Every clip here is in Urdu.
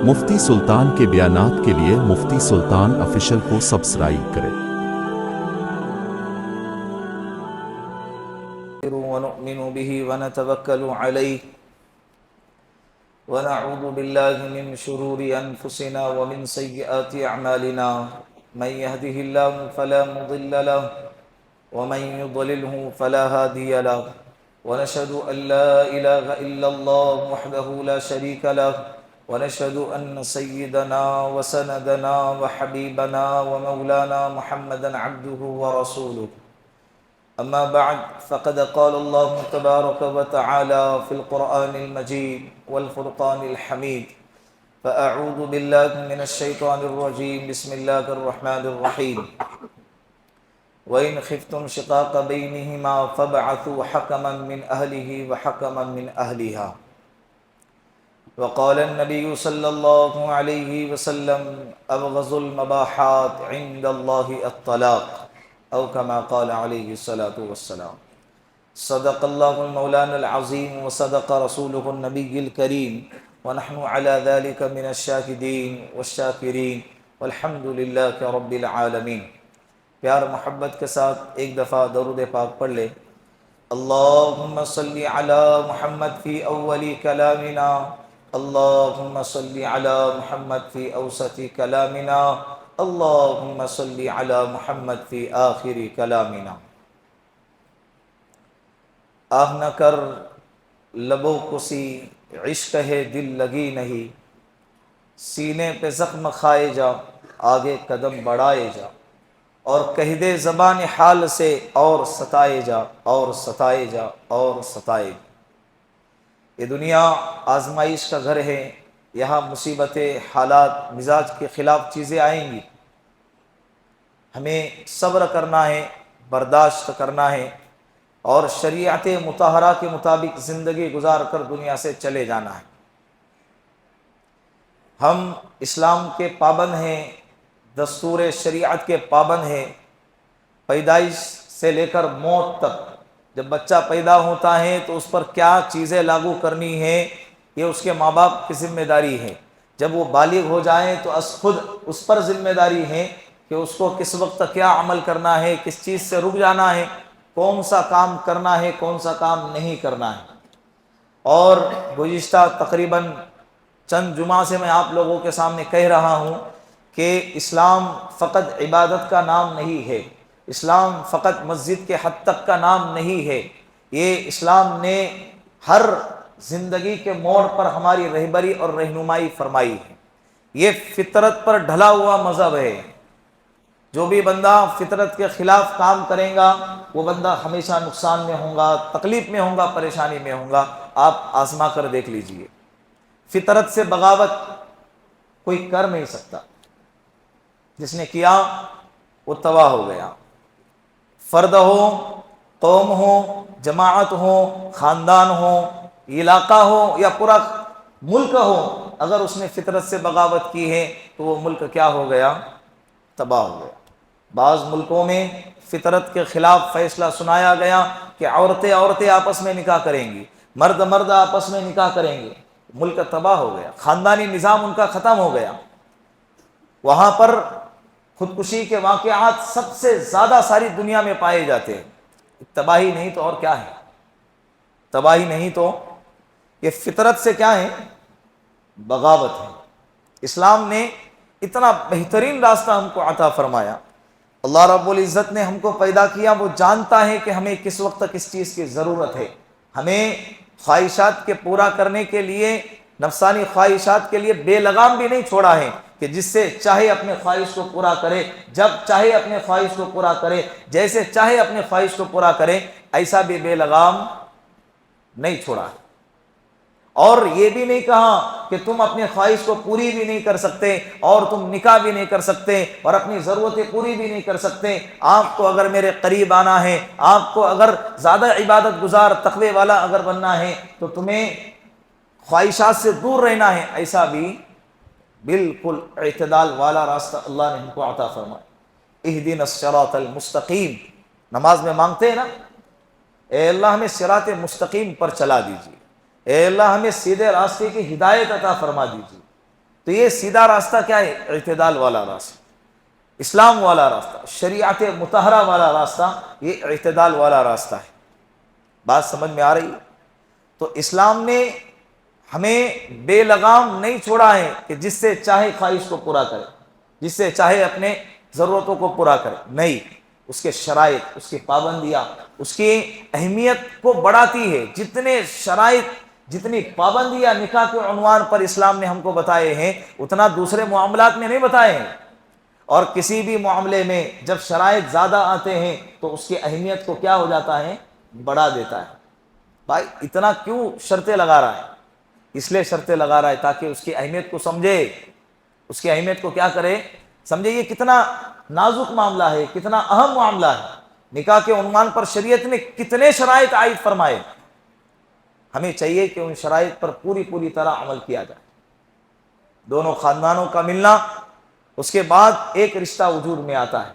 مفتی سلطان کے بیانات کے لیے مفتی سلطان آفیشل کو سبسکرائب کریں۔ ونؤمن به ونتوكل عليه ونعوذ بالله من شرور أنفسنا ومن سيئات أعمالنا من يهده الله فلا مضل له ومن يضلله فلا هادي له ونشهد أن لا إله إلا الله وحده لا شريك له ونشهد أن سيدنا وسندنا وحبيبنا ومولانا محمدا عبده ورسوله أما بعد فقد قال الله تبارك وتعالى في القرآن المجيد والفرقان الحميد فأعوذ بالله من الشيطان الرجيم بسم الله الرحمن الرحيم وإن خفتم شقاق بينهما فابعثوا حكما من أهله وحكما من أهلها وقال النبي صلى الله عليه وسلم أبغض المباحات عند الله الطلاق أو كما قال عليه الصلاة والسلام صدق الله المولانا العظيم وصدق رسوله النبي الكريم ونحن على ذلك من الشاهدين والشاكرين والحمد لله رب العالمين۔ پیار محبت کے ساتھ ایک دفعہ درود پاک پڑھ لے۔ اللہم صلی علی محمد فی اول کلامنا، اللہم صلی علی محمد فی اوسط کلامنا، اللہم صلی علی محمد فی آخر کلامنا۔ آہ نہ کر لبوں کو سی عشق ہے دل لگی نہیں، سینے پہ زخم کھائے جا آگے قدم بڑھائے جا، اور کہہ دے زبان حال سے اور ستائے جا اور ستائے جا اور ستائے جا۔ یہ دنیا آزمائش کا گھر ہے، یہاں مصیبتیں، حالات، مزاج کے خلاف چیزیں آئیں گی، ہمیں صبر کرنا ہے، برداشت کرنا ہے، اور شریعت مطہرہ کے مطابق زندگی گزار کر دنیا سے چلے جانا ہے۔ ہم اسلام کے پابند ہیں، دستور شریعت کے پابند ہیں۔ پیدائش سے لے کر موت تک جب بچہ پیدا ہوتا ہے تو اس پر کیا چیزیں لاگو کرنی ہیں، یہ اس کے ماں باپ کی ذمہ داری ہے۔ جب وہ بالغ ہو جائیں تو خود اس پر ذمہ داری ہے کہ اس کو کس وقت کیا عمل کرنا ہے، کس چیز سے رک جانا ہے، کون سا کام کرنا ہے، کون سا کام نہیں کرنا ہے۔ اور گزشتہ تقریباً چند جمعہ سے میں آپ لوگوں کے سامنے کہہ رہا ہوں کہ اسلام فقط عبادت کا نام نہیں ہے، اسلام فقط مسجد کے حد تک کا نام نہیں ہے، یہ اسلام نے ہر زندگی کے موڑ پر ہماری رہبری اور رہنمائی فرمائی ہے۔ یہ فطرت پر ڈھلا ہوا مذہب ہے۔ جو بھی بندہ فطرت کے خلاف کام کرے گا وہ بندہ ہمیشہ نقصان میں ہوگا، تکلیف میں ہوگا، پریشانی میں ہوگا۔ آپ آزما کر دیکھ لیجئے، فطرت سے بغاوت کوئی کر نہیں سکتا، جس نے کیا وہ تباہ ہو گیا۔ فرد ہو، قوم ہو، جماعت ہو، خاندان ہو، علاقہ ہو یا پورا ملک ہو، اگر اس نے فطرت سے بغاوت کی ہے تو وہ ملک کیا ہو گیا؟ تباہ ہو گیا۔ بعض ملکوں میں فطرت کے خلاف فیصلہ سنایا گیا کہ عورتیں آپس میں نکاح کریں گی، مرد آپس میں نکاح کریں گے، ملک تباہ ہو گیا، خاندانی نظام ان کا ختم ہو گیا۔ وہاں پر خودکشی کے واقعات سب سے زیادہ ساری دنیا میں پائے جاتے ہیں۔ تباہی نہیں تو اور کیا ہے؟ تباہی نہیں تو یہ فطرت سے کیا ہے؟ بغاوت ہے۔ اسلام نے اتنا بہترین راستہ ہم کو عطا فرمایا۔ اللہ رب العزت نے ہم کو پیدا کیا، وہ جانتا ہے کہ ہمیں کس وقت کس چیز کی ضرورت ہے۔ ہمیں خواہشات کے پورا کرنے کے لیے، نفسانی خواہشات کے لیے بے لگام بھی نہیں چھوڑا ہے کہ جس سے چاہے اپنے خواہش کو پورا کرے، جب چاہے اپنے خواہش کو پورا کرے، جیسے چاہے اپنے خواہش کو پورا کرے، ایسا بھی بے لگام نہیں چھوڑا ہے۔ اور یہ بھی نہیں کہا کہ تم اپنے خواہش کو پوری بھی نہیں کر سکتے، اور تم نکاح بھی نہیں کر سکتے، اور اپنی ضرورتیں پوری بھی نہیں کر سکتے۔ آپ کو اگر میرے قریب آنا ہے، آپ کو اگر زیادہ عبادت گزار، تقوی والا اگر بننا ہے، تو تمہیں خواہشات سے دور رہنا ہے۔ ایسا بھی بالکل اعتدال والا راستہ اللہ نے ہم کو عطا فرمایا۔ اہدنا الصراط المستقیم، نماز میں مانگتے ہیں نا، اے اللہ ہمیں صراط مستقیم پر چلا دیجیے، اے اللہ ہمیں سیدھے راستے کی ہدایت عطا فرما دیجیے۔ تو یہ سیدھا راستہ کیا ہے؟ اعتدال والا راستہ، اسلام والا راستہ، شریعت مطہرہ والا راستہ، یہ اعتدال والا راستہ ہے۔ بات سمجھ میں آ رہی ہے؟ تو اسلام نے ہمیں بے لگام نہیں چھوڑا ہے کہ جس سے چاہے خواہش کو پورا کرے، جس سے چاہے اپنے ضرورتوں کو پورا کرے، نہیں، اس کے شرائط، اس کی پابندیاں اس کی اہمیت کو بڑھاتی ہے۔ جتنے شرائط، جتنی پابندیاں نکاح کے عنوان پر اسلام نے ہم کو بتائے ہیں، اتنا دوسرے معاملات میں نہیں بتائے ہیں۔ اور کسی بھی معاملے میں جب شرائط زیادہ آتے ہیں تو اس کی اہمیت کو کیا ہو جاتا ہے؟ بڑھا دیتا ہے۔ بھائی اتنا کیوں شرطیں لگا رہا ہے؟ اس لیے شرطیں لگا رہا ہے تاکہ اس کی اہمیت کو سمجھے، اس کی اہمیت کو کیا کرے؟ سمجھے یہ کتنا نازک معاملہ ہے، کتنا اہم معاملہ ہے۔ نکاح کے عنوان پر شریعت نے کتنے شرائط عائد فرمائے، ہمیں چاہیے کہ ان شرائط پر پوری طرح عمل کیا جائے۔ دونوں خاندانوں کا ملنا، اس کے بعد ایک رشتہ وجود میں آتا ہے۔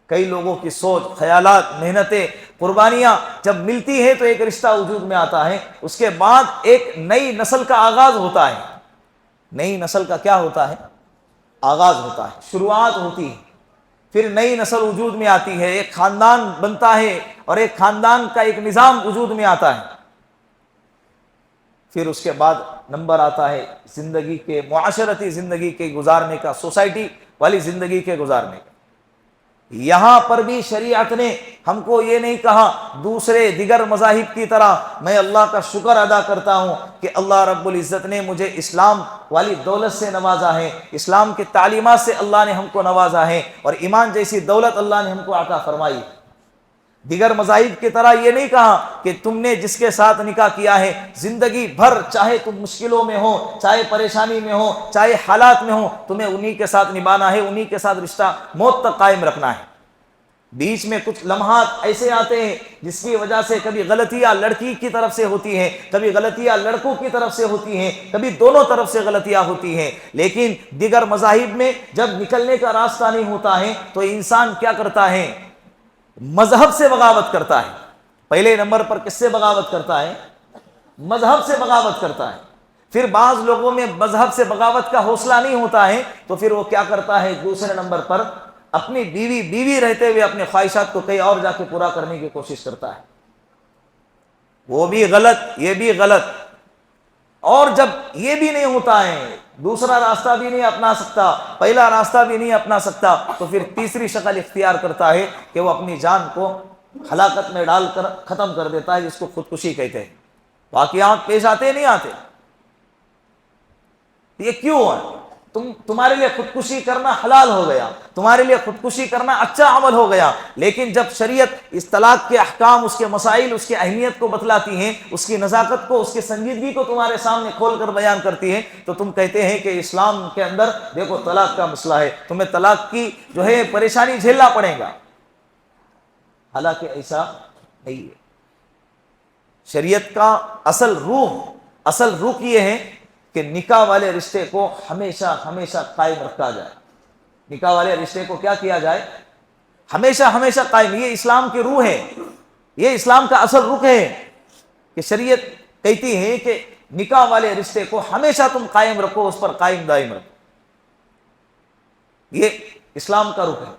کئی لوگوں کی سوچ، خیالات، محنتیں، قربانیاں جب ملتی ہیں تو ایک رشتہ وجود میں آتا ہے، اس کے بعد ایک نئی نسل کا آغاز ہوتا ہے۔ نئی نسل کا کیا ہوتا ہے؟ آغاز ہوتا ہے، شروعات ہوتی ہے۔ پھر نئی نسل وجود میں آتی ہے، ایک خاندان بنتا ہے اور ایک خاندان کا ایک نظام وجود میں آتا ہے۔ پھر اس کے بعد نمبر آتا ہے زندگی کے، معاشرتی زندگی کے گزارنے کا، سوسائٹی والی زندگی کے گزارنے کا۔ یہاں پر بھی شریعت نے ہم کو یہ نہیں کہا دوسرے دیگر مذاہب کی طرح، میں اللہ کا شکر ادا کرتا ہوں کہ اللہ رب العزت نے مجھے اسلام والی دولت سے نوازا ہے، اسلام کی تعلیمات سے اللہ نے ہم کو نوازا ہے، اور ایمان جیسی دولت اللہ نے ہم کو عطا فرمائی۔ دیگر مذاہب کی طرح یہ نہیں کہا کہ تم نے جس کے ساتھ نکاح کیا ہے زندگی بھر، چاہے تم مشکلوں میں ہو، چاہے پریشانی میں ہو، چاہے حالات میں ہو، تمہیں انہی کے ساتھ نبھانا ہے، انہی کے ساتھ رشتہ موت تک قائم رکھنا ہے۔ بیچ میں کچھ لمحات ایسے آتے ہیں جس کی وجہ سے کبھی غلطیاں لڑکی کی طرف سے ہوتی ہیں، کبھی غلطیاں لڑکوں کی طرف سے ہوتی ہیں، کبھی دونوں طرف سے غلطیاں ہوتی ہیں، لیکن دیگر مذاہب میں جب نکلنے کا راستہ نہیں ہوتا ہے تو انسان کیا کرتا ہے؟ مذہب سے بغاوت کرتا ہے۔ پہلے نمبر پر کس سے بغاوت کرتا ہے؟ مذہب سے بغاوت کرتا ہے۔ پھر بعض لوگوں میں مذہب سے بغاوت کا حوصلہ نہیں ہوتا ہے تو پھر وہ کیا کرتا ہے؟ دوسرے نمبر پر اپنی بیوی رہتے ہوئے اپنے خواہشات کو کہیں اور جا کے پورا کرنے کی کوشش کرتا ہے۔ وہ بھی غلط، یہ بھی غلط۔ اور جب یہ بھی نہیں ہوتا ہے، دوسرا راستہ بھی نہیں اپنا سکتا، پہلا راستہ بھی نہیں اپنا سکتا، تو پھر تیسری شکل اختیار کرتا ہے کہ وہ اپنی جان کو ہلاکت میں ڈال کر ختم کر دیتا ہے، جس کو خودکشی کہتے ہیں۔ واقعات پیش آتے نہیں آتے؟ یہ کیوں ہے؟ تمہارے لیے خودکشی کرنا حلال ہو گیا، تمہارے لیے خودکشی کرنا اچھا عمل ہو گیا، لیکن جب شریعت اس طلاق کے احکام، اس کے مسائل، اس کی اہمیت کو بتلاتی ہیں، اس کی نزاکت کو، اس کی سنجیدگی کو تمہارے سامنے کھول کر بیان کرتی ہے، تو تم کہتے ہیں کہ اسلام کے اندر دیکھو طلاق کا مسئلہ ہے، تمہیں طلاق کی جو ہے پریشانی جھیلنا پڑے گا۔ حالانکہ ایسا نہیں ہے۔ شریعت کا اصل روح یہ ہے کہ نکاح والے رشتے کو ہمیشہ قائم رکھا جائے۔ نکاح والے رشتے کو کیا کیا جائے؟ ہمیشہ قائم۔ یہ اسلام کی روح ہے، یہ اسلام کا اصل رخ ہے کہ شریعت کہتی ہے کہ نکاح والے رشتے کو ہمیشہ تم قائم رکھو، اس پر قائم دائم رکھو۔ یہ اسلام کا رخ ہے،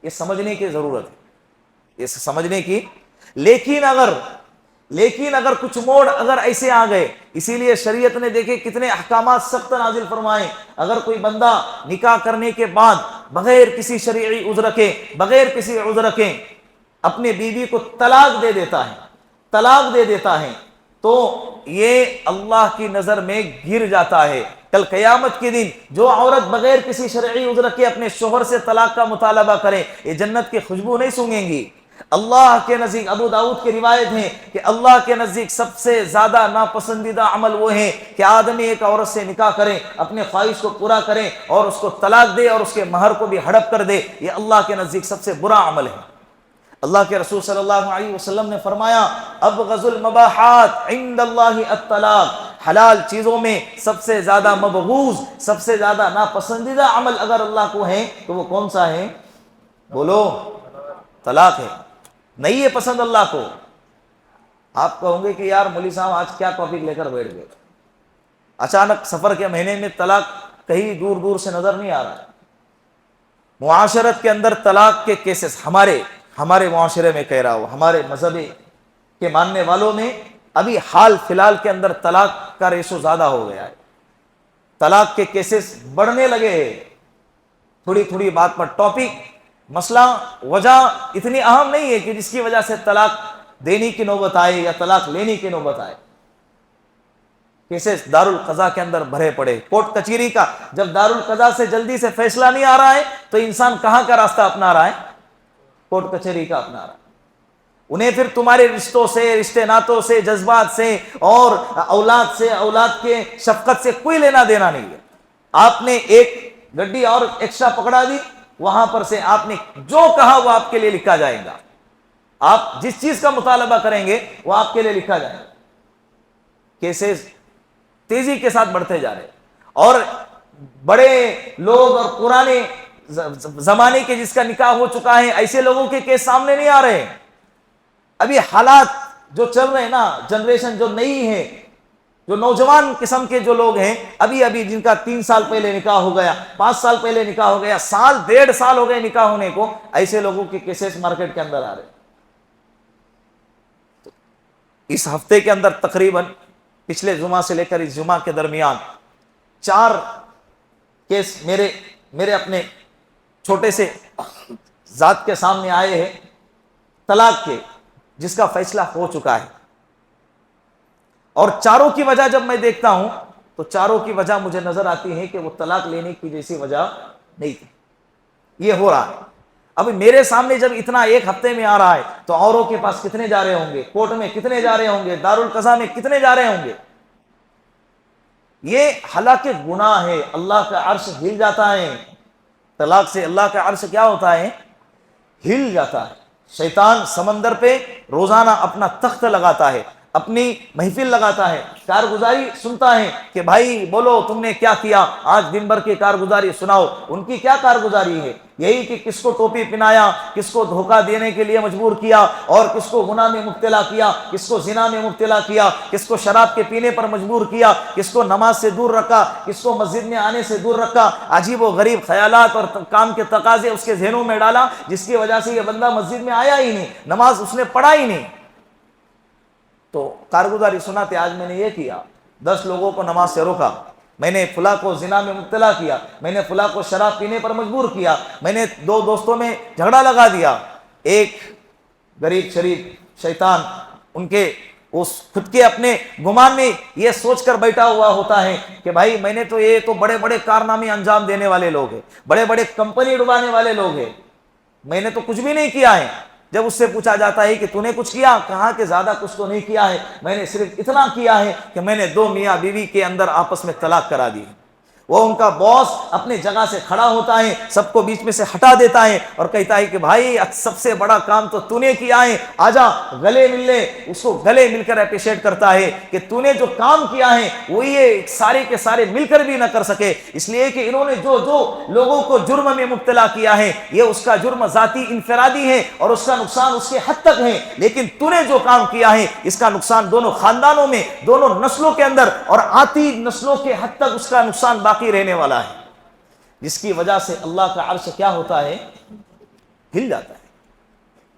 یہ سمجھنے کی ضرورت ہے، یہ سمجھنے کی۔ لیکن اگر کچھ موڑ اگر ایسے آ گئے، اسی لیے شریعت نے دیکھے کتنے احکامات سخت نازل فرمائے۔ اگر کوئی بندہ نکاح کرنے کے بعد بغیر کسی شرعی عذر کے اپنے بیوی کو طلاق دے دیتا ہے تو یہ اللہ کی نظر میں گر جاتا ہے۔ کل قیامت کے دن جو عورت بغیر کسی شرعی عذر کے اپنے شوہر سے طلاق کا مطالبہ کرے، یہ جنت کی خوشبو نہیں سونگیں گی۔ اللہ کے نزدیک، ابو داؤد کی روایت ہے کہ اللہ کے نزدیک سب سے زیادہ ناپسندیدہ عمل وہ ہے کہ آدمی ایک عورت سے نکاح کرے، اپنے خواہش کو پورا کرے اور اس کو طلاق دے اور اس کے مہر کو بھی ہڑپ کر دے۔ یہ اللہ کے نزدیک سب سے برا عمل ہے۔ اللہ کے رسول صلی اللہ علیہ وسلم نے فرمایا، ابغض المباحات عند اللہ الطلاق، حلال چیزوں میں سب سے زیادہ مبغوض، سب سے زیادہ ناپسندیدہ عمل اگر اللہ کو ہے تو وہ کون سا ہے؟ بولو، طلاق ہے۔ نہیں ہے پسند اللہ کو۔ آپ کہوں گے کہ یار مولوی صاحب آج کیا ٹاپک لے کر بیٹھ گئے؟ اچانک سفر کے مہینے میں طلاق کہیں دور دور سے نظر نہیں آ رہا ہے۔ معاشرت کے اندر طلاق کے کیسز ہمارے معاشرے میں کہہ رہا ہوں، ہمارے مذہب کے ماننے والوں میں ابھی حال فی الحال کے اندر طلاق کا ریشو زیادہ ہو گیا ہے، طلاق کے کیسز بڑھنے لگے ہیں۔ تھوڑی تھوڑی بات پر ٹاپک، مسئلہ، وجہ اتنی اہم نہیں ہے کہ جس کی وجہ سے طلاق دینے کی نوبت آئے یا طلاق لینے کی نوبت آئے۔ کیسز دارالقضاء کے اندر بھرے پڑے، کورٹ کچہری کا جب دارالقضاء سے جلدی سے فیصلہ نہیں آ رہا ہے تو انسان کہاں کا راستہ اپنا رہا ہے؟ کورٹ کچہری کا اپنا رہا ہے۔ انہیں پھر تمہارے رشتوں سے، رشتے ناتوں سے، جذبات سے اور اولاد سے، اولاد کے شفقت سے کوئی لینا دینا نہیں ہے۔ آپ نے ایک گڈی اور ایکسٹرا پکڑا دی، وہاں پر سے آپ نے جو کہا وہ آپ کے لیے لکھا جائے گا، آپ جس چیز کا مطالبہ کریں گے وہ آپ کے لیے لکھا جائے گا۔ کیسز تیزی کے ساتھ بڑھتے جا رہے، اور بڑے لوگ اور پرانے زمانے کے جس کا نکاح ہو چکا ہے ایسے لوگوں کے کیس سامنے نہیں آ رہے۔ ابھی حالات جو چل رہے ہیں نا، جنریشن جو نئی ہے، جو نوجوان قسم کے جو لوگ ہیں، ابھی جن کا 3 سال پہلے نکاح ہو گیا، 5 سال پہلے نکاح ہو گیا، سال 1.5 سال ہو گئے نکاح ہونے کو، ایسے لوگوں کے کیسز مارکیٹ کے اندر آ رہے۔ اس ہفتے کے اندر تقریباً پچھلے جمعہ سے لے کر اس جمعہ کے درمیان 4 کیس میرے اپنے چھوٹے سے ذات کے سامنے آئے ہیں طلاق کے، جس کا فیصلہ ہو چکا ہے۔ اور چاروں کی وجہ جب میں دیکھتا ہوں تو چاروں کی وجہ مجھے نظر آتی ہے کہ وہ طلاق لینے کی جیسی وجہ نہیں تھی۔ یہ ہو رہا ہے ابھی میرے سامنے، جب اتنا ایک ہفتے میں آ رہا ہے تو اوروں کے پاس کتنے جا رہے ہوں گے، کورٹ میں کتنے جا رہے ہوں گے، دارالقضاء میں کتنے جا رہے ہوں گے۔ یہ حالانکہ گناہ ہے، اللہ کا عرش ہل جاتا ہے، طلاق سے اللہ کا عرش کیا ہوتا ہے؟ ہل جاتا ہے۔ شیطان سمندر پہ روزانہ اپنا تخت لگاتا ہے، اپنی محفل لگاتا ہے، کارگزاری سنتا ہے کہ بھائی بولو تم نے کیا کیا، آج دن بھر کی کارگزاری سناؤ۔ ان کی کیا کارگزاری ہے؟ یہی کہ کس کو ٹوپی پہنایا، کس کو دھوکہ دینے کے لیے مجبور کیا، اور کس کو گناہ میں مبتلا کیا، کس کو زنا میں مبتلا کیا، کس کو شراب کے پینے پر مجبور کیا، کس کو نماز سے دور رکھا، کس کو مسجد میں آنے سے دور رکھا، عجیب و غریب خیالات اور کام کے تقاضے اس کے ذہنوں میں ڈالا، جس کی وجہ سے یہ بندہ مسجد میں آیا ہی نہیں، نماز اس نے پڑھا ہی نہیں۔ تو کارگزاری سناتے آج میں نے یہ کیا، 10 لوگوں کو نماز سے روکا، میں نے فلاں کو زنا میں مبتلا کیا، میں نے فلاں کو شراب پینے پر مجبور کیا، میں نے 2 دوستوں میں جھگڑا لگا دیا۔ ایک غریب شریف شیطان ان کے اس خود کے اپنے گمان میں یہ سوچ کر بیٹھا ہوا ہوتا ہے کہ بھائی میں نے تو، یہ تو بڑے بڑے کارنامے انجام دینے والے لوگ ہیں، بڑے بڑے کمپنی ڈبانے والے لوگ ہیں، میں نے تو کچھ بھی نہیں کیا ہے۔ جب اس سے پوچھا جاتا ہے کہ تو نے کچھ کیا، کہا کہ زیادہ کچھ تو نہیں کیا ہے، میں نے صرف اتنا کیا ہے کہ میں نے 2 میاں بیوی کے اندر آپس میں طلاق کرا دی۔ وہ ان کا باس اپنے جگہ سے کھڑا ہوتا ہے، سب کو بیچ میں سے ہٹا دیتا ہے اور کہتا ہے کہ بھائی سب سے بڑا کام تو تو نے کیا ہے، آجا گلے مل لے۔ اس کو گلے مل کر اپریشیٹ کرتا ہے کہ تو نے جو کام کیا ہے وہ یہ سارے کے سارے مل کر بھی نہ کر سکے، اس لیے کہ انہوں نے جو لوگوں کو جرم میں مبتلا کیا ہے، یہ اس کا جرم ذاتی انفرادی ہے اور اس کا نقصان اس کے حد تک ہے، لیکن تو نے جو کام کیا ہے اس کا نقصان دونوں خاندانوں میں، دونوں نسلوں کے اندر اور آتی نسلوں کے حد تک اس کا نقصان باقی رہنے والا ہے، جس کی وجہ سے اللہ کا عرش کیا ہوتا ہے؟ ہل جاتا ہے۔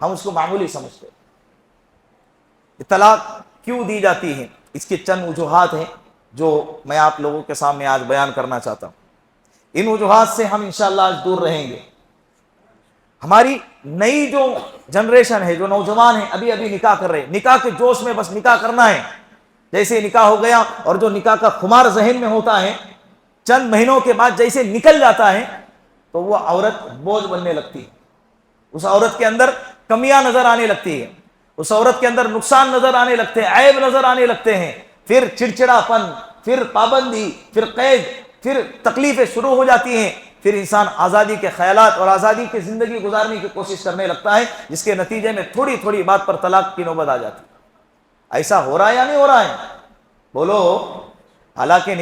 ہم اس کو معمولی سمجھتے ہیں۔ طلاق کیوں دی جاتی ہے؟ اس کے چند وجوہات ہیں جو میں آپ لوگوں کے سامنے آج بیان کرنا چاہتا ہوں۔ ان وجوہات سے ہم انشاءاللہ آج دور رہیں گے۔ ہماری نئی جو جنریشن ہے، جو نوجوان ہیں، ابھی نکاح کر رہے ہیں، نکاح کے جوش میں بس نکاح کرنا ہے، جیسے نکاح ہو گیا اور جو نکاح کا خمار ذہن میں ہوتا ہے، چند مہینوں کے بعد جیسے نکل جاتا ہے تو وہ عورت بوجھ بننے لگتی ہے، اس عورت کے اندر کمیاں نظر آنے لگتی ہے، اس عورت کے اندر نقصان نظر آنے لگتے ہیں، عیب نظر آنے لگتے ہیں، پھر چڑچڑا پن، پھر پابندی، پھر قید، پھر تکلیفیں شروع ہو جاتی ہیں، پھر انسان آزادی کے خیالات اور آزادی کی زندگی گزارنے کی کوشش کرنے لگتا ہے، جس کے نتیجے میں تھوڑی تھوڑی بات پر طلاق کی نوبت آ جاتی ہے۔ ایسا ہو رہا ہے یا نہیں ہو رہا ہے؟ بولو۔ حالانکہ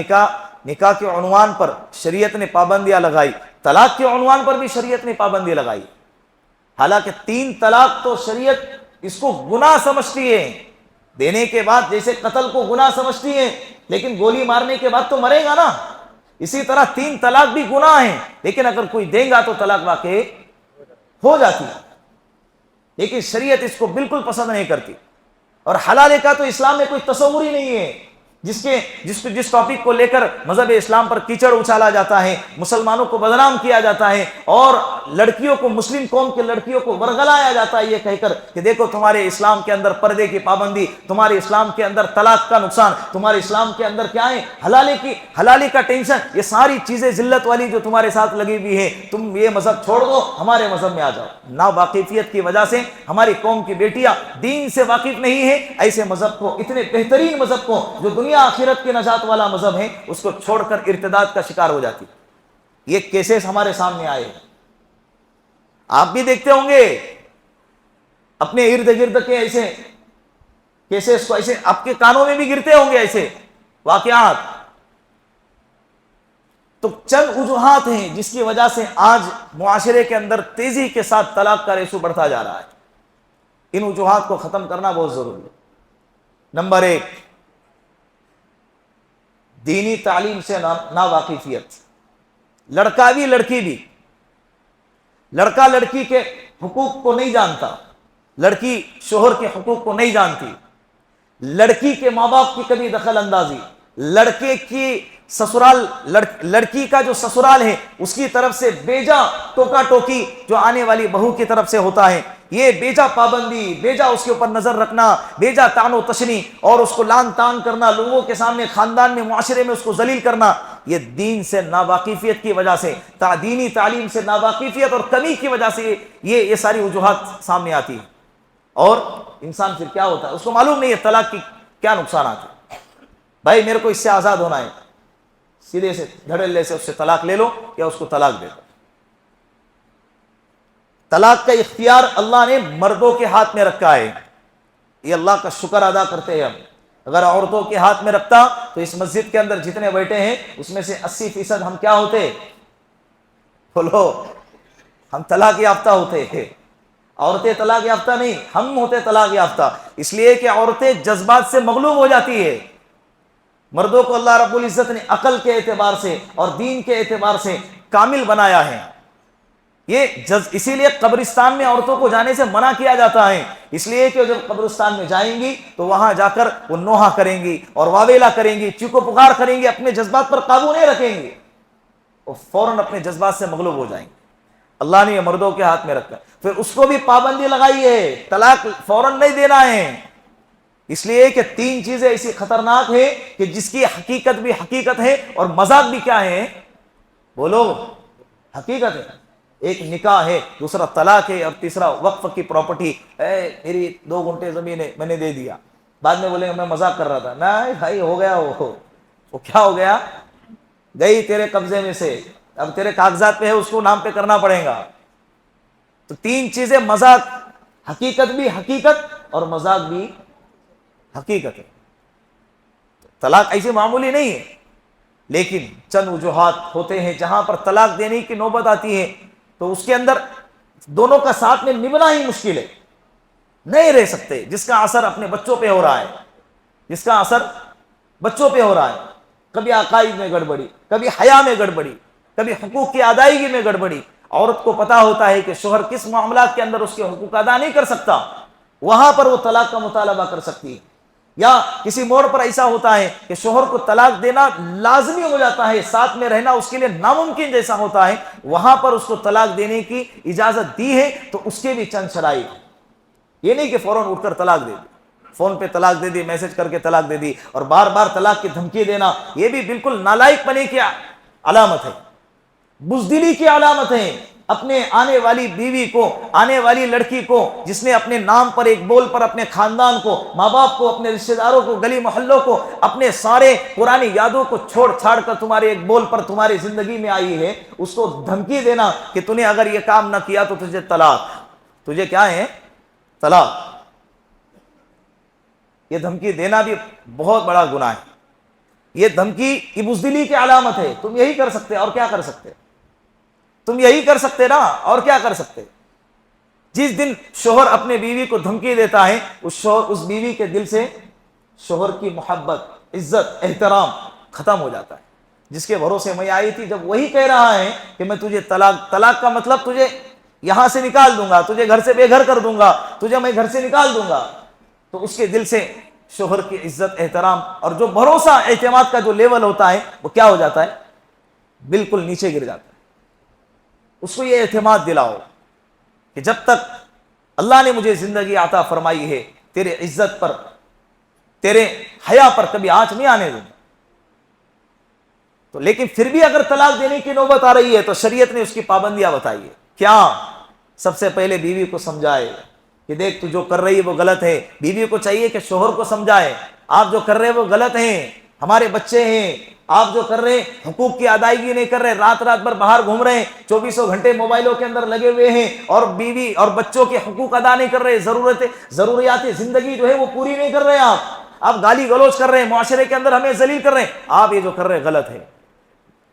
نکاح کے عنوان پر شریعت نے پابندیاں لگائی، طلاق کے عنوان پر بھی شریعت نے پابندی لگائی، حالانکہ 3 طلاق تو شریعت اس کو گناہ سمجھتی ہے، دینے کے بعد جیسے قتل کو گناہ سمجھتی ہے، لیکن گولی مارنے کے بعد تو مرے گا نا، اسی طرح 3 طلاق بھی گناہ ہیں، لیکن اگر کوئی دے گا تو طلاق واقع ہو جاتی ہے، لیکن شریعت اس کو بالکل پسند نہیں کرتی۔ اور حلالے کا تو اسلام میں کوئی تصور ہی نہیں ہے۔ جس ٹاپک کو لے کر مذہب اسلام پر کیچڑ اچھالا جاتا ہے، مسلمانوں کو بدنام کیا جاتا ہے، اور لڑکیوں کو، مسلم قوم کے لڑکیوں کو ورگلایا جاتا ہے یہ کہہ کر کہ دیکھو تمہارے اسلام کے اندر پردے کی پابندی، تمہارے اسلام کے اندر طلاق کا نقصان، تمہارے اسلام کے اندر کیا ہے، حلالی کا ٹینشن، یہ ساری چیزیں ذلت والی جو تمہارے ساتھ لگی ہوئی ہے، تم یہ مذہب چھوڑ دو، ہمارے مذہب میں آ جاؤ۔ ناواقفیت کی وجہ سے ہماری قوم کی بیٹیاں دین سے واقف نہیں ہیں، ایسے مذہب کو، اتنے بہترین مذہب کو جو دنیا آخرت کی نجات والا مذہب ہے، اس کو چھوڑ کر ارتداد کا شکار ہو جاتی۔ یہ کیسز ہمارے سامنے آئے، آپ بھی دیکھتے ہوں گے اپنے ارد گرد کے ایسے کیسز کو، ایسے آپ کے کانوں میں بھی گرتے ہوں گے ایسے واقعات۔ تو چند وجوہات ہیں جس کی وجہ سے آج معاشرے کے اندر تیزی کے ساتھ طلاق کا ریشو بڑھتا جا رہا ہے۔ ان وجوہات کو ختم کرنا بہت ضروری ہے۔ نمبر 1، دینی تعلیم سے ناواقفیت۔ لڑکا بھی لڑکی بھی، لڑکا لڑکی کے حقوق کو نہیں جانتا، لڑکی شوہر کے حقوق کو نہیں جانتی، لڑکی کے ماں باپ کی کبھی دخل اندازی، لڑکے کی سسرال، لڑکی کا جو سسرال ہے اس کی طرف سے بیجا ٹوکا ٹوکی جو آنے والی بہو کی طرف سے ہوتا ہے، یہ بیجا پابندی، بیجا اس کے اوپر نظر رکھنا، بیجا طعن و تشنی اور اس کو لان تان کرنا، لوگوں کے سامنے، خاندان میں، معاشرے میں اس کو ذلیل کرنا، یہ دین سے ناواقفیت کی وجہ سے، دینی تعلیم سے ناواقفیت اور کمی کی وجہ سے یہ ساری وجوہات سامنے آتی ہیں۔ اور انسان پھر کیا ہوتا ہے، اس کو معلوم نہیں ہے طلاق کی کیا نقصانات ہیں۔ بھائی میرے کو اس سے آزاد ہونا ہے، سیدھے سے دھڑلے سے اس سے طلاق لے لو یا اس کو طلاق دے دو۔ طلاق کا اختیار اللہ نے مردوں کے ہاتھ میں رکھا ہے، یہ اللہ کا شکر ادا کرتے ہیں ہم۔ اگر عورتوں کے ہاتھ میں رکھتا تو اس مسجد کے اندر جتنے بیٹھے ہیں اس میں سے 80% ہم کیا ہوتے؟ بولو، ہم طلاق یافتہ ہوتے ہیں۔ عورتیں طلاق یافتہ نہیں، ہم ہوتے طلاق یافتہ، اس لیے کہ عورتیں جذبات سے مغلوب ہو جاتی ہے۔ مردوں کو اللہ رب العزت نے عقل کے اعتبار سے اور دین کے اعتبار سے کامل بنایا ہے۔ اسی لیے قبرستان میں عورتوں کو جانے سے منع کیا جاتا ہے، اس لیے کہ جب قبرستان میں جائیں گی تو وہاں جا کر وہ نوحہ کریں گی اور واویلا کریں گی، چیخو پکار کریں گی، اپنے جذبات پر قابو نہیں رکھیں گی، وہ فوراً اپنے جذبات سے مغلوب ہو جائیں گے۔ اللہ نے یہ مردوں کے ہاتھ میں رکھا، پھر اس کو بھی پابندی لگائی ہے، طلاق فوراً نہیں دینا ہے، اس لیے کہ 3 چیزیں ایسی خطرناک ہیں کہ جس کی حقیقت بھی حقیقت ہے اور مذاق بھی کیا ہے؟ بولو، حقیقت ہے۔ ایک نکاح ہے، دوسرا طلاق ہے، اور تیسرا وقف کی پراپرٹی ہے، میری 2 گھنٹے زمین ہے میں نے دے دیا، بعد میں بولے میں مذاق کر رہا تھا، نہیں بھائی ہو گیا، وہ کیا ہو گیا، گئی تیرے قبضے میں سے، اب تیرے کاغذات پہ ہے، اس کو نام پہ کرنا پڑے گا۔ تو 3 چیزیں، مذاق، حقیقت بھی حقیقت اور مذاق بھی حقیقت ہے۔ طلاق ایسی معمولی نہیں ہے، لیکن چند وجوہات ہوتے ہیں جہاں پر طلاق دینے کی نوبت آتی ہے تو اس کے اندر دونوں کا ساتھ میں نبھنا ہی مشکل ہے، نہیں رہ سکتے، جس کا اثر اپنے بچوں پہ ہو رہا ہے، جس کا اثر بچوں پہ ہو رہا ہے، کبھی عقائد میں گڑبڑی، کبھی حیا میں گڑبڑی، کبھی حقوق کی ادائیگی میں گڑبڑی۔ عورت کو پتا ہوتا ہے کہ شوہر کس معاملات کے اندر اس کے حقوق ادا نہیں کر سکتا، وہاں پر وہ طلاق کا مطالبہ کر سکتی ہے۔ یا کسی موڑ پر ایسا ہوتا ہے کہ شوہر کو طلاق دینا لازمی ہو جاتا ہے، ساتھ میں رہنا اس کے لیے ناممکن جیسا ہوتا ہے، وہاں پر اس کو طلاق دینے کی اجازت دی ہے، تو اس کے بھی چند شرائط، یہ نہیں کہ فوراً اٹھ کر طلاق دے دی، فون پہ طلاق دے دی، میسج کر کے طلاق دے دی، اور بار بار طلاق کی دھمکی دینا، یہ بھی بالکل نالائق پنے کی علامت ہے، بزدلی کی علامت ہے۔ اپنے آنے والی بیوی کو، آنے والی لڑکی کو، جس نے اپنے نام پر، ایک بول پر، اپنے خاندان کو، ماں باپ کو، اپنے رشتہ داروں کو، گلی محلوں کو، اپنے سارے پرانی یادوں کو چھوڑ چھاڑ کر تمہارے ایک بول پر تمہاری زندگی میں آئی ہے، اس کو دھمکی دینا کہ تو نے اگر یہ کام نہ کیا تو تجھے طلاق، تجھے کیا ہے؟ طلاق۔ یہ دھمکی دینا بھی بہت بڑا گناہ ہے، یہ دھمکی کی بزدلی کی علامت ہے۔ تم یہی کر سکتے اور کیا کر سکتے؟ تم یہی کر سکتے نا، اور کیا کر سکتے؟ جس دن شوہر اپنے بیوی کو دھمکی دیتا ہے، اس بیوی کے دل سے شوہر کی محبت، عزت، احترام ختم ہو جاتا ہے۔ جس کے بھروسے میں آئی تھی، جب وہی کہہ رہا ہے کہ میں تجھے طلاق کا مطلب تجھے یہاں سے نکال دوں گا، تجھے گھر سے بے گھر کر دوں گا، تجھے میں گھر سے نکال دوں گا، تو اس کے دل سے شوہر کی عزت احترام اور جو بھروسہ اعتماد کا جو لیول ہوتا ہے وہ کیا ہو جاتا ہے؟ بالکل نیچے گر جاتا ہے۔ اس کو یہ اعتماد دلاؤ کہ جب تک اللہ نے مجھے زندگی عطا فرمائی ہے، تیرے عزت پر، تیرے حیا پر کبھی آنچ نہیں آنے دوں گا۔ تو لیکن پھر بھی اگر طلاق دینے کی نوبت آ رہی ہے تو شریعت نے اس کی پابندیاں بتائی ہے۔ کیا؟ سب سے پہلے بیوی کو سمجھائے کہ دیکھ تو جو کر رہی ہے وہ غلط ہے۔ بیوی کو چاہیے کہ شوہر کو سمجھائے، آپ جو کر رہے ہیں وہ غلط ہیں، ہمارے بچے ہیں، آپ جو کر رہے ہیں حقوق کی ادائیگی نہیں کر رہے، رات رات بھر باہر گھوم رہے ہیں، 24 گھنٹے موبائلوں کے اندر لگے ہوئے ہیں، اور بیوی اور بچوں کے حقوق ادا نہیں کر رہے، ضروریات زندگی جو ہے وہ پوری نہیں کر رہے، آپ گالی گلوچ کر رہے ہیں، معاشرے کے اندر ہمیں ذلیل کر رہے ہیں، آپ یہ جو کر رہے ہیں غلط ہے۔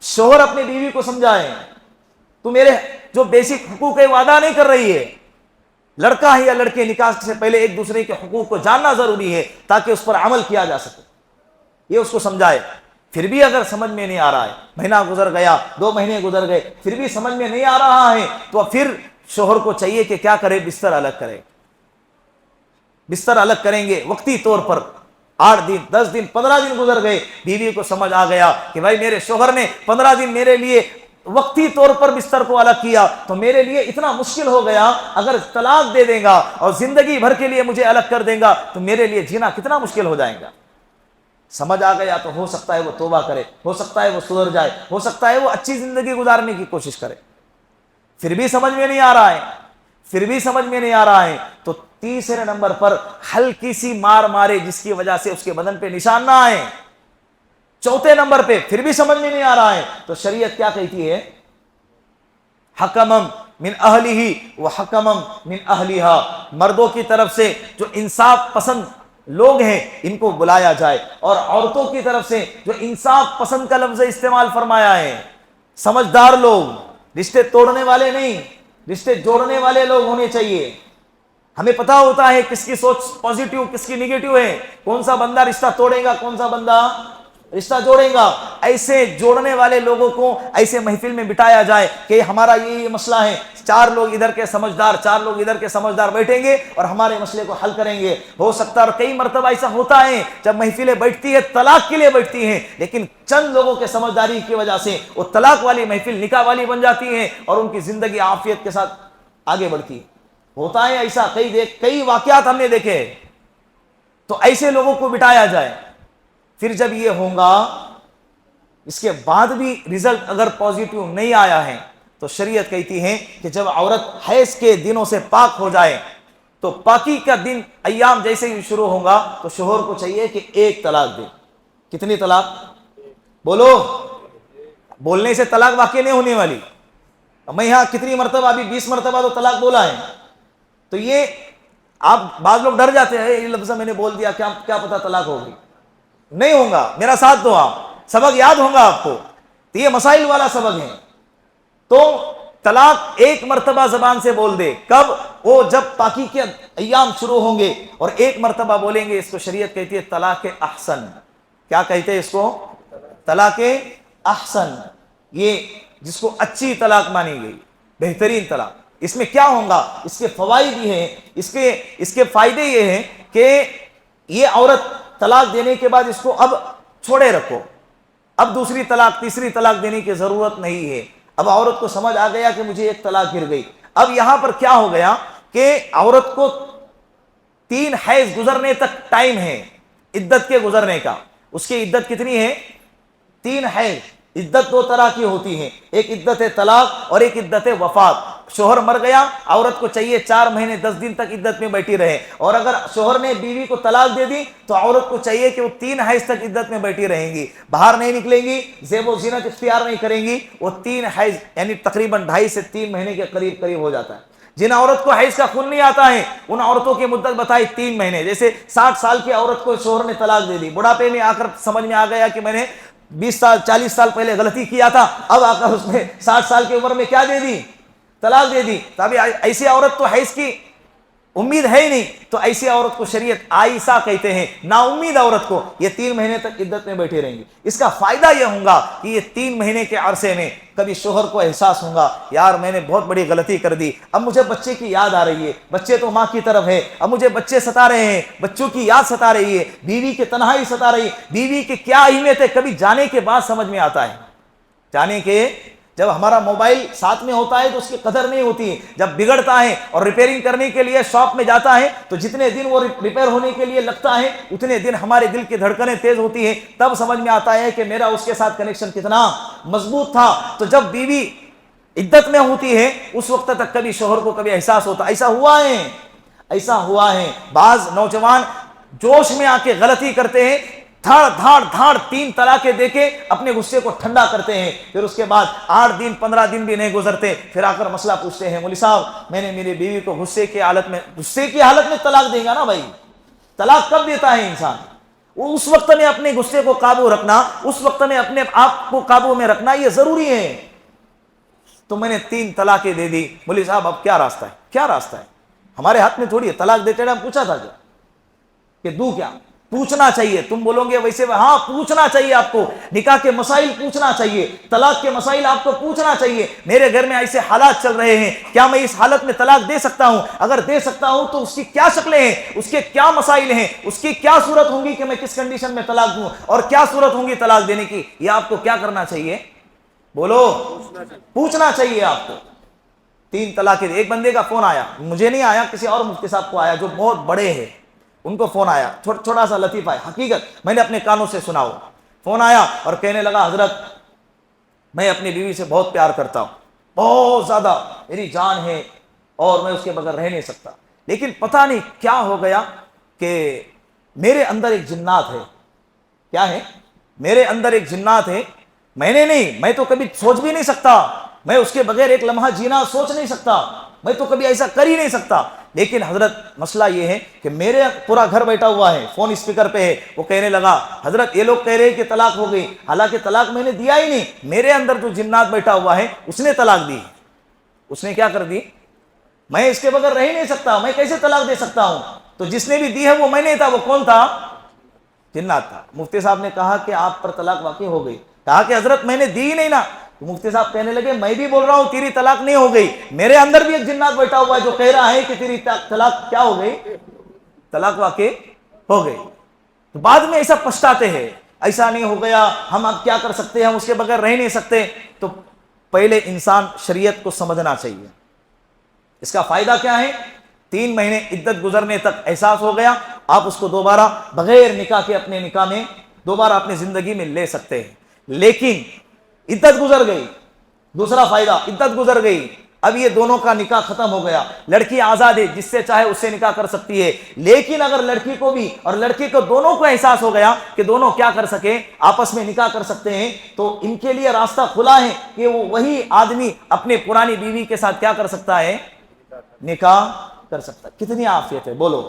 شوہر اپنی بیوی کو سمجھائے تو میرے جو بیسک حقوق ہے وہ ادا نہیں کر رہی ہے۔ لڑکا ہے یا لڑکے، نکاح سے پہلے ایک دوسرے کے حقوق کو جاننا ضروری ہے تاکہ اس پر عمل کیا جا سکے، یہ اس کو سمجھائے۔ پھر بھی اگر سمجھ میں نہیں آ رہا ہے، مہینہ گزر گیا، 2 مہینے گزر گئے، پھر بھی سمجھ میں نہیں آ رہا ہے، تو پھر شوہر کو چاہیے کہ کیا کرے؟ بستر الگ کرے۔ بستر الگ کریں گے وقتی طور پر، 8 دن 10 دن 15 دن گزر گئے، بیوی کو سمجھ آ گیا کہ بھائی میرے شوہر نے 15 دن میرے لیے وقتی طور پر بستر کو الگ کیا تو میرے لیے اتنا مشکل ہو گیا، اگر طلاق دے دے گا اور زندگی بھر کے لیے مجھے الگ کر دے گا تو میرے لیے جینا کتنا مشکل ہو جائے گا۔ سمجھ آ گیا تو ہو سکتا ہے وہ توبہ کرے، ہو سکتا ہے وہ سدھر جائے، ہو سکتا ہے وہ اچھی زندگی گزارنے کی کوشش کرے۔ پھر بھی سمجھ میں نہیں آ رہا ہے، پھر بھی سمجھ میں نہیں آ رہا ہے، تو تیسرے نمبر پر ہلکی سی مار مارے جس کی وجہ سے اس کے بدن پہ نشان نہ آئے۔ چوتھے نمبر پہ پھر بھی سمجھ میں نہیں آ رہا ہے تو شریعت کیا کہتی ہے؟ حکمم من اہلہ و حکمم من اہلہا، مردوں کی طرف سے جو انصاف پسند لوگ ہیں ان کو بلایا جائے، اور عورتوں کی طرف سے جو انصاف پسند کا لفظ استعمال فرمایا ہے، سمجھدار لوگ، رشتے توڑنے والے نہیں، رشتے جوڑنے والے لوگ ہونے چاہیے۔ ہمیں پتا ہوتا ہے کس کی سوچ پازیٹیو کس کی نگیٹیو ہے، کون سا بندہ رشتہ توڑے گا، کون سا بندہ رشتہ جوڑے گا۔ ایسے جوڑنے والے لوگوں کو ایسے محفل میں بٹھایا جائے کہ ہمارا یہ مسئلہ ہے، 4 لوگ ادھر کے سمجھدار، 4 لوگ ادھر کے سمجھدار بیٹھیں گے اور ہمارے مسئلے کو حل کریں گے۔ ہو سکتا ہے، اور کئی مرتبہ ایسا ہوتا ہے جب محفلیں بیٹھتی ہے طلاق کے لیے بیٹھتی ہیں، لیکن چند لوگوں کے سمجھداری کی وجہ سے وہ طلاق والی محفل نکاح والی بن جاتی ہیں اور ان کی زندگی عافیت کے ساتھ آگے بڑھتی ہے۔ ہوتا ہے ایسا، کئی واقعات ہم نے دیکھے۔ تو ایسے لوگوں کو بٹایا جائے، پھر جب یہ ہوگا، اس کے بعد بھی رزلٹ اگر پازیٹیو نہیں آیا ہے تو شریعت کہتی ہے کہ جب عورت حیض کے دنوں سے پاک ہو جائے تو پاکی کا دن ایام جیسے ہی شروع ہوگا تو شوہر کو چاہیے کہ 1 طلاق دے۔ کتنی طلاق؟ بولو، بولنے سے طلاق واقع نہیں ہونے والی۔ میں یہاں کتنی مرتبہ، ابھی 20 مرتبہ تو طلاق بولا ہے، تو یہ آپ بعض لوگ ڈر جاتے ہیں، یہ لفظ میں نے بول دیا کیا پتہ طلاق ہوگی۔ نہیں ہوگا، میرا ساتھ دو، آپ سبق یاد ہوگا آپ کو، تو یہ مسائل والا سبق ہے۔ تو طلاق 1 مرتبہ زبان سے بول دے، کب؟ وہ جب پاکی کے ایام شروع ہوں گے، اور 1 مرتبہ بولیں گے۔ اس کو شریعت کہتی ہے طلاق احسن۔ کیا کہتے ہیں اس کو؟ طلاق احسن، یہ جس کو اچھی طلاق مانی گئی، بہترین طلاق۔ اس میں کیا ہوگا؟ اس کے فوائد یہ ہیں، اس کے فائدے یہ ہیں کہ یہ عورت طلاق دینے کے بعد اس کو اب چھوڑے رکھو، اب دوسری طلاق تیسری طلاق دینے کی ضرورت نہیں ہے۔ اب عورت کو سمجھ آ گیا کہ مجھے 1 طلاق گر گئی۔ اب یہاں پر کیا ہو گیا کہ عورت کو 3 حیض گزرنے تک ٹائم ہے عدت کے گزرنے کا۔ اس کی عدت کتنی ہے؟ 3 حیض۔ عدت 2 طرح کی ہوتی ہے، ایک عدت طلاق اور ایک عدت وفات۔ شوہر مر گیا، عورت کو چاہیے 4 مہینے 10 دن تک عدت میں بیٹھی رہے، اور اگر شوہر نے بیوی کو طلاق دے دی تو عورت کو چاہیے کہ وہ 3 حیض تک عدت میں بیٹھی رہیں گی، باہر نہیں نکلیں گی، زیب و زینت اختیار نہیں کریں گی۔ وہ 3 حیض یعنی تقریباً 2.5 سے 3 مہینے کے قریب ہو جاتا ہے۔ جن عورت کو حیض کا خون نہیں آتا ہے ان عورتوں کی مدت بتائی 3 مہینے۔ جیسے 60 سال کی عورت کو شوہر نے طلاق دے دی، بڑھاپے میں آ کر سمجھ میں آ گیا کہ میں نے 20 سال 40 سال پہلے غلطی کیا تھا، اب آ کر اس نے 60 سال کی عمر میں کیا دے دی؟ طلاق دے دی۔ تو ابھی ایسی عورت تو حیض کی امید ہے ہی نہیں، تو ایسی عورت کو شریعت عائشہ کہتے ہیں، نا امید عورت کو، یہ 3 مہینے تک عدت میں بیٹھی رہیں گی۔ اس کا فائدہ یہ ہوگا کہ یہ 3 مہینے کے عرصے میں کبھی شوہر کو احساس ہوگا یار میں نے بہت بڑی غلطی کر دی، اب مجھے بچے کی یاد آ رہی ہے، بچے تو ماں کی طرف ہے، اب مجھے بچے ستا رہے ہیں، بچوں کی یاد ستا رہی ہے، بیوی کی تنہائی ستا رہی ہے، بیوی کی کیا اہمیت ہے کبھی جانے کے بعد سمجھ میں آتا ہے۔ جانے کے جب ہمارا موبائل ساتھ میں ہوتا ہے تو اس کی قدر نہیں ہوتی ہے، جب بگڑتا ہے اور ریپیئرنگ کرنے کے لیے شاپ میں جاتا ہے تو جتنے دن وہ ریپیئر ہونے کے لیے لگتا ہے اتنے دن ہمارے دل کی دھڑکنیں تیز ہوتی ہیں، تب سمجھ میں آتا ہے کہ میرا اس کے ساتھ کنیکشن کتنا مضبوط تھا۔ تو جب بیوی عدت میں ہوتی ہے اس وقت تک کبھی شوہر کو کبھی احساس ہوتا، ایسا ہوا ہے بعض نوجوان جوش میں آ کے غلطی کرتے ہیں، دھاڑ 3 طلاقیں دے کے اپنے غصے کو ٹھنڈا کرتے ہیں، پھر اس کے بعد 8 دن 15 دن بھی نہیں گزرتے پھر آ کر مسئلہ پوچھتے ہیں، مولوی صاحب میں نے میری بیوی کو غصے کی حالت میں طلاق دے گا نا بھائی، طلاق کب دیتا ہے انسان؟ اس وقت میں اپنے غصے کو قابو رکھنا، اس وقت میں اپنے آپ کو قابو میں رکھنا یہ ضروری ہے۔ تو میں نے 3 طلاقیں دے دی، مولوی صاحب اب کیا راستہ ہے؟ ہمارے ہاتھ میں تھوڑی ہے، طلاق دیتے ٹائم پوچھا تھا کہ دوں کیا؟ پوچھنا چاہیے، تم بولو گے ویسے ہاں پوچھنا چاہیے، آپ کو نکاح کے مسائل پوچھنا چاہیے، طلاق کے مسائل آپ کو پوچھنا چاہیے، میرے گھر میں ایسے حالات چل رہے ہیں، کیا میں اس حالت میں طلاق دے سکتا ہوں؟ اگر دے سکتا ہوں تو اس کی کیا شکلیں ہیں، اس کے کیا مسائل ہیں، اس کی کیا صورت ہوں گی کہ میں کس کنڈیشن میں طلاق دوں، اور کیا صورت ہوں گی طلاق دینے کی؟ یہ آپ کو کیا کرنا چاہیے؟ بولو، پوچھنا چاہیے آپ کو۔ 3 طلاقیں، ایک بندے کا فون آیا، مجھے نہیں آیا، کسی اور مفتی صاحب کو آیا جو بہت بڑے ہیں، ان کو فون آیا، چھوٹا سا لطیفہ ہے، حقیقت میں نے اپنے کانوں سے سنا ہو۔ فون آیا اور کہنے لگا حضرت میں اپنی بیوی سے بہت پیار کرتا ہوں، بہت زیادہ، میری جان ہے اور میں اس کے بغیر رہ نہیں سکتا، لیکن پتہ نہیں کیا ہو گیا کہ میرے اندر ایک جنات ہے۔ کیا ہے؟ میرے اندر ایک جنات ہے، میں تو کبھی سوچ بھی نہیں سکتا، میں اس کے بغیر ایک لمحہ جینا سوچ نہیں سکتا، میں تو کبھی ایسا کر ہی نہیں سکتا، لیکن حضرت مسئلہ یہ ہے کہ میرے پورا گھر بیٹھا ہوا ہے، فون اسپیکر پہ ہے، وہ کہنے لگا حضرت یہ لوگ کہہ رہے ہیں کہ طلاق ہو گئی، حالانکہ طلاق میں نے دیا ہی نہیں، میرے اندر جو جنات بیٹھا ہوا ہے اس نے طلاق دی۔ اس نے کیا کر دی؟ میں اس کے بغیر رہ ہی نہیں سکتا، میں کیسے طلاق دے سکتا ہوں؟ تو جس نے بھی دی ہے وہ میں نہیں تھا، وہ کون تھا؟ جنات تھا۔ مفتی صاحب نے کہا کہ آپ پر طلاق واقع ہو گئی، کہا کہ حضرت میں نے دی ہی نہیں نا۔ تو مفتی صاحب کہنے لگے میں بھی بول رہا ہوں تیری طلاق نہیں ہو گئی، میرے اندر بھی ایک جنات بیٹھا ہوا ہے جو کہہ رہا ہے کہ تیری طلاق کیا ہو گئی؟ طلاق واقع ہو گئی۔ تو بعد میں ایسا پچھتاتے ہیں، ایسا نہیں ہو گیا، ہم اب کیا کر سکتے ہیں، ہم اس کے بغیر رہ نہیں سکتے۔ تو پہلے انسان شریعت کو سمجھنا چاہیے۔ اس کا فائدہ کیا ہے؟ 3 مہینے عدت گزرنے تک احساس ہو گیا، آپ اس کو دوبارہ بغیر نکاح کے اپنے نکاح میں دوبارہ اپنی زندگی میں لے سکتے ہیں۔ لیکن عدت گزر گئی، دوسرا فائدہ، عدت گزر گئی، اب یہ دونوں کا نکاح ختم ہو گیا، لڑکی آزاد ہے، جس سے چاہے اس سے نکاح کر سکتی ہے۔ لیکن اگر لڑکی کو بھی اور لڑکی کو دونوں کو احساس ہو گیا کہ دونوں کیا کر سکیں، آپس میں نکاح کر سکتے ہیں، تو ان کے لیے راستہ کھلا ہے کہ وہ وہی آدمی اپنے پرانی بیوی کے ساتھ کیا کر سکتا ہے؟ نکاح کر سکتا ہے۔ کتنی عافیت ہے، بولو۔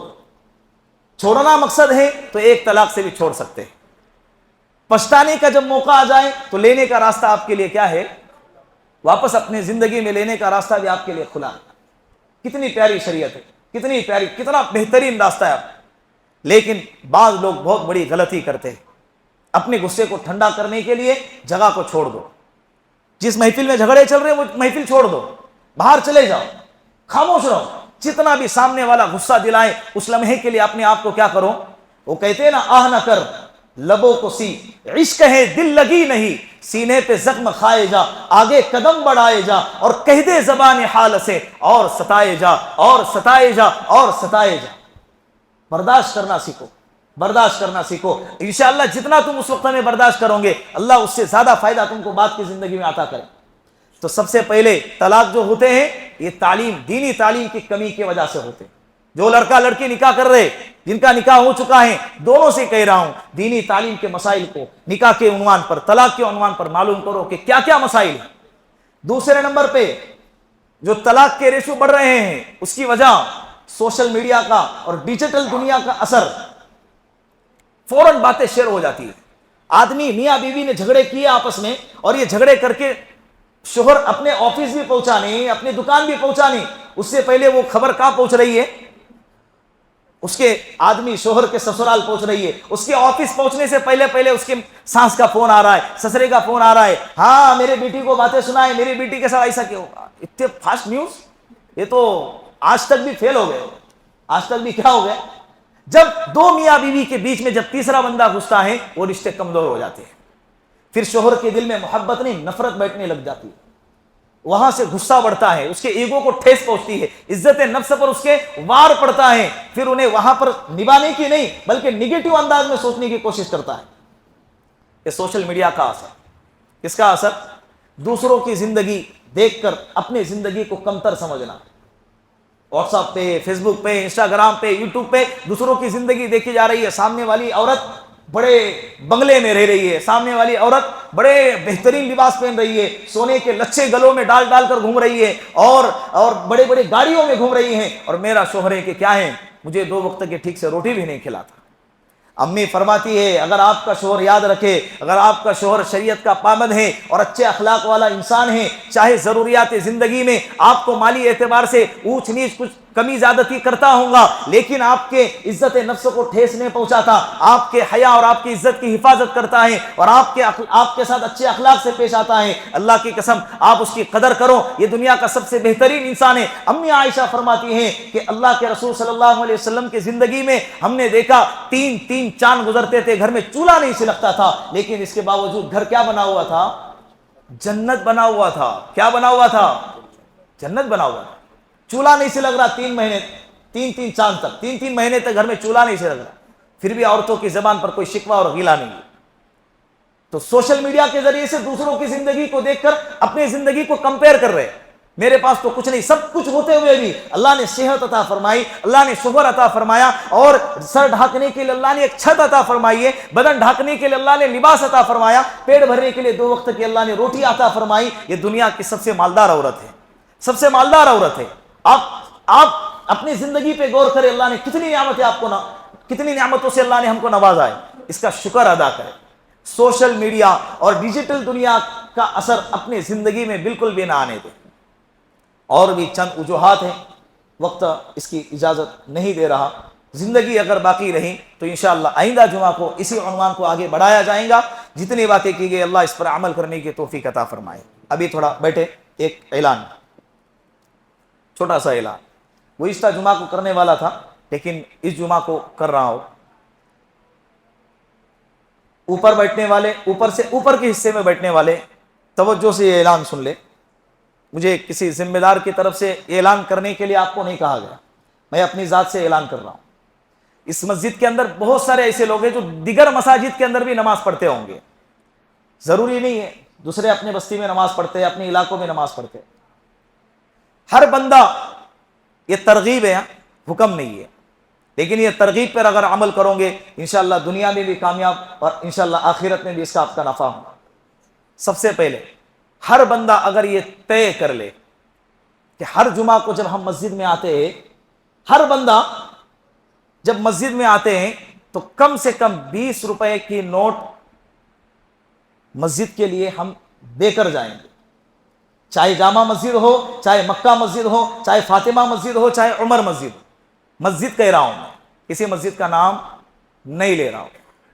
چھوڑنا مقصد ہے تو 1 طلاق سے بھی چھوڑ سکتے ہیں۔ پچھتانے کا جب موقع آ جائے تو لینے کا راستہ آپ کے لیے کیا ہے؟ واپس اپنی زندگی میں لینے کا راستہ بھی آپ کے لیے کھلا ہے۔ کتنی پیاری شریعت ہے، کتنی پیاری، کتنا بہترین راستہ ہے۔ لیکن بعض لوگ بہت بڑی غلطی کرتے ہیں، اپنے غصے کو ٹھنڈا کرنے کے لیے جگہ کو چھوڑ دو، جس محفل میں جھگڑے چل رہے ہیں وہ محفل چھوڑ دو، باہر چلے جاؤ، خاموش رہو، جتنا بھی سامنے والا غصہ دلائے اس لمحے کے لیے اپنے آپ کو کیا کرو؟ وہ کہتے ہیں نا، آہ نہ کر لبوں کو سی، عشق ہے دل لگی نہیں، سینے پہ زخم کھائے جا، آگے قدم بڑھائے جا، اور کہہ دے زبان حال سے، اور ستائے جا اور ستائے جا اور ستائے جا۔ برداشت کرنا سیکھو، برداشت کرنا سیکھو، انشاءاللہ جتنا تم اس وقت میں برداشت کرو گے اللہ اس سے زیادہ فائدہ تم کو بعد کی زندگی میں عطا کرے۔ تو سب سے پہلے طلاق جو ہوتے ہیں یہ تعلیم، دینی تعلیم کی کمی کی وجہ سے ہوتے ہیں۔ جو لڑکا لڑکی نکاح کر رہے، جن کا نکاح ہو چکا ہے، دونوں سے کہہ رہا ہوں دینی تعلیم کے مسائل کو نکاح کے عنوان پر، طلاق کے عنوان پر معلوم کرو کہ کیا کیا مسائل ہیں۔ دوسرے نمبر پہ جو طلاق کے ریشو بڑھ رہے ہیں اس کی وجہ سوشل میڈیا کا اور ڈیجیٹل دنیا کا اثر، فوراً باتیں شیئر ہو جاتی ہے۔ آدمی میاں بیوی نے جھگڑے کیے آپس میں، اور یہ جھگڑے کر کے شوہر اپنے آفس بھی پہنچا نہیں، اپنی دکان بھی پہنچا نہیں، اس سے پہلے وہ خبر کہاں پہنچ رہی ہے؟ اس کے آدمی شوہر کے سسرال پہنچ رہی ہے، اس کے آفس پہنچنے سے پہلے اس کے ساس کا فون آ رہا ہے، سسرے کا فون آ رہا ہے، ہاں میرے بیٹی کو باتیں سنائے، میری بیٹی کے ساتھ ایسا کیوں ہوگا. اتنے فاسٹ نیوز، یہ تو آج تک بھی فیل ہو گئے. آج تک بھی کیا ہو گئے؟ جب دو میاں بیوی کے بیچ میں جب تیسرا بندہ گھستا ہے وہ رشتے کمزور ہو جاتے ہیں. پھر شوہر کے دل میں محبت نہیں نفرت بیٹھنے لگ جاتی ہے، وہاں سے غصہ بڑھتا ہے، اس کے ایگو کو ٹھیس پہنچتی ہے، عزت نفس پر اس کے وار پڑتا ہے. پھر انہیں وہاں پر نبھانے کی نہیں بلکہ نگیٹو انداز میں سوچنے کی کوشش کرتا ہے. یہ سوشل میڈیا کا اثر. کس کا اثر؟ دوسروں کی زندگی دیکھ کر اپنی زندگی کو کمتر سمجھنا. واٹس ایپ پہ، فیس بک پہ، انسٹاگرام پہ، یوٹیوب پہ دوسروں کی زندگی دیکھی جا رہی ہے. سامنے والی عورت بڑے بنگلے میں رہ رہی ہے، سامنے والی عورت بڑے بہترین لباس پہن رہی ہے، سونے کے لچھے گلوں میں ڈال ڈال کر گھوم رہی ہے، اور بڑے بڑے گاڑیوں میں گھوم رہی ہیں، اور میرا شوہر ہے کہ کیا ہے، مجھے 2 وقت کی ٹھیک سے روٹی بھی نہیں کھلاتا. امی فرماتی ہے اگر آپ کا شوہر یاد رکھے، اگر آپ کا شوہر شریعت کا پابند ہے اور اچھے اخلاق والا انسان ہے، چاہے ضروریات زندگی میں آپ کو مالی اعتبار سے اونچ نیچ کچھ کمی زیادتی کرتا ہوں گا، لیکن آپ کے عزت نفس کو ٹھیس نہیں پہنچاتا، آپ کے حیا اور آپ کی عزت کی حفاظت کرتا ہے، اور آپ کے ساتھ اچھے اخلاق سے پیش آتا ہے، اللہ کی قسم آپ اس کی قدر کرو، یہ دنیا کا سب سے بہترین انسان ہے. امی عائشہ فرماتی ہیں کہ اللہ کے رسول صلی اللہ علیہ وسلم کی زندگی میں ہم نے دیکھا 3 چاند گزرتے تھے، گھر میں چولہا نہیں سلگتا تھا، لیکن اس کے باوجود گھر کیا بنا ہوا تھا؟ جنت بنا ہوا تھا. کیا بنا ہوا تھا؟ جنت بنا ہوا تھا. چولہا نہیں سلگ رہا 3 مہینے، 3 چاند تک، 3 مہینے تک گھر میں چولہا نہیں سلگ رہا، پھر بھی عورتوں کی زبان پر کوئی شکوہ اور غیلہ نہیں ہے. تو سوشل میڈیا کے ذریعے سے دوسروں کی زندگی کو دیکھ کر اپنی زندگی کو کمپیئر کر رہے ہیں. میرے پاس تو کچھ نہیں، سب کچھ ہوتے ہوئے بھی اللہ نے صحت عطا فرمائی، اللہ نے شوہر عطا فرمایا، اور سر ڈھانکنے کے لیے اللہ نے ایک چھت عطا فرمائی ہے، بدن ڈھانکنے کے لیے اللہ نے لباس عطا فرمایا، پیٹ بھرنے کے لیے 2 وقت کی اللہ نے روٹی عطا فرمائی. یہ دنیا کی سب سے مالدار عورت ہے، سب سے مالدار عورت ہے. آپ اپنی زندگی پہ غور کریں، اللہ نے کتنی نعمتیں آپ کو کتنی نعمتوں سے اللہ نے ہم کو نوازا ہے، اس کا شکر ادا کریں. سوشل میڈیا اور ڈیجیٹل دنیا کا اثر اپنی زندگی میں بالکل بھی نہ آنے دیں. اور بھی چند وجوہات ہیں، وقت اس کی اجازت نہیں دے رہا. زندگی اگر باقی رہی تو انشاءاللہ آئندہ جمعہ کو اسی عنوان کو آگے بڑھایا جائے گا. جتنی باتیں کی گئی اللہ اس پر عمل کرنے کی توفیق عطا فرمائے. ابھی تھوڑا بیٹھے، ایک اعلان، چھوٹا سا اعلان گزشتہ جمعہ کو کرنے والا تھا لیکن اس جمعہ کو کر رہا ہوں. اوپر بیٹھنے والے، اوپر سے اوپر کے حصے میں بیٹھنے والے توجہ سے یہ اعلان سن لے. مجھے کسی ذمہ دار کی طرف سے اعلان کرنے کے لیے آپ کو نہیں کہا گیا، میں اپنی ذات سے اعلان کر رہا ہوں. اس مسجد کے اندر بہت سارے ایسے لوگ ہیں جو دیگر مساجد کے اندر بھی نماز پڑھتے ہوں گے، ضروری نہیں ہے دوسرے اپنے بستی میں نماز پڑھتے، اپنے علاقوں میں نماز پڑھتے. ہر بندہ، یہ ترغیب ہے، حکم نہیں ہے، لیکن یہ ترغیب پر اگر عمل کرو گے انشاءاللہ دنیا میں بھی کامیاب اور انشاءاللہ آخرت میں بھی اس کا آپ کا نفع ہوگا. سب سے پہلے ہر بندہ اگر یہ طے کر لے کہ ہر جمعہ کو جب ہم مسجد میں آتے ہیں، ہر بندہ جب مسجد میں آتے ہیں تو کم سے کم 20 روپے کی نوٹ مسجد کے لیے ہم دے کر جائیں گے. چاہے جامع مسجد ہو، چاہے مکہ مسجد ہو، چاہے فاطمہ مسجد ہو، چاہے عمر مسجد ہو. مسجد کہہ رہا ہوں میں، کسی مسجد کا نام نہیں لے رہا ہوں.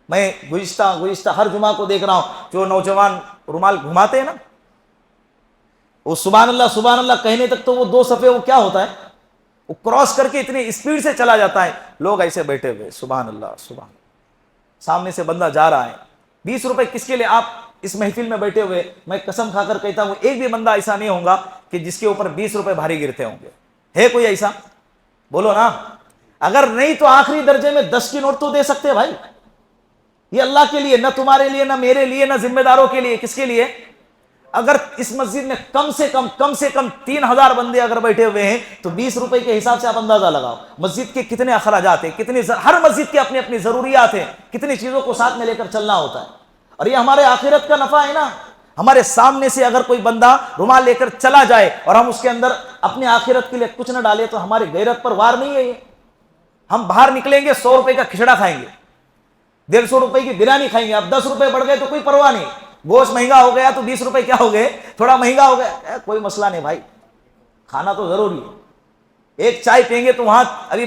میں گزشتہ ہر جمعہ کو دیکھ رہا ہوں جو نوجوان رومال گھماتے ہیں نا، وہ سبحان اللہ کہنے تک تو وہ 2 صفحے وہ کیا ہوتا ہے، وہ کراس کر کے اتنی اسپیڈ سے چلا جاتا ہے. لوگ ایسے بیٹھے ہوئے سبحان اللہ، سامنے سے بندہ جا رہا ہے. 20 روپے کس کے لیے؟ آپ اس محفل میں بیٹھے ہوئے، میں قسم کھا کر کہتا ہوں ایک بھی بندہ ایسا نہیں ہوگا کہ جس کے اوپر 20 روپے بھاری گرتے ہوں گے. ہے کوئی ایسا؟ بولو نا. اگر نہیں تو آخری درجے میں 10 کی نوٹ تو دے سکتے بھائی. یہ اللہ کے لیے، نہ تمہارے لیے، نہ میرے لیے، نہ ذمہ داروں کے لیے. کس کے لیے؟ اگر اس مسجد میں کم سے کم 3000 بندے اگر بیٹھے ہوئے ہیں تو 20 روپے کے حساب سے آپ اندازہ لگاؤ مسجد کے کتنے اخراجات ہیں، ہر مسجد کے اپنے اپنی ضروریات ہیں، کتنی چیزوں کو ساتھ میں لے کر چلنا ہوتا ہے. اور یہ ہمارے آخرت کا نفع ہے نا. ہمارے سامنے سے اگر کوئی بندہ رومال لے کر چلا جائے اور ہم اس کے اندر اپنے آخرت کے لیے کچھ نہ ڈالے تو ہماری غیرت پر وار نہیں ہے. یہ ہم باہر نکلیں گے 100 روپے کا کھچڑا کھائیں گے، 150 روپے کی بریانی کھائیں گے. اب 10 روپے بڑھ گئے تو کوئی پرواہ نہیں، گوشت مہنگا ہو گیا تو 20 روپے کیا ہو گئے، تھوڑا مہنگا ہو گیا، کوئی مسئلہ نہیں بھائی، کھانا تو ضروری ہے. ایک چائے پئیں گے تو وہاں ابھی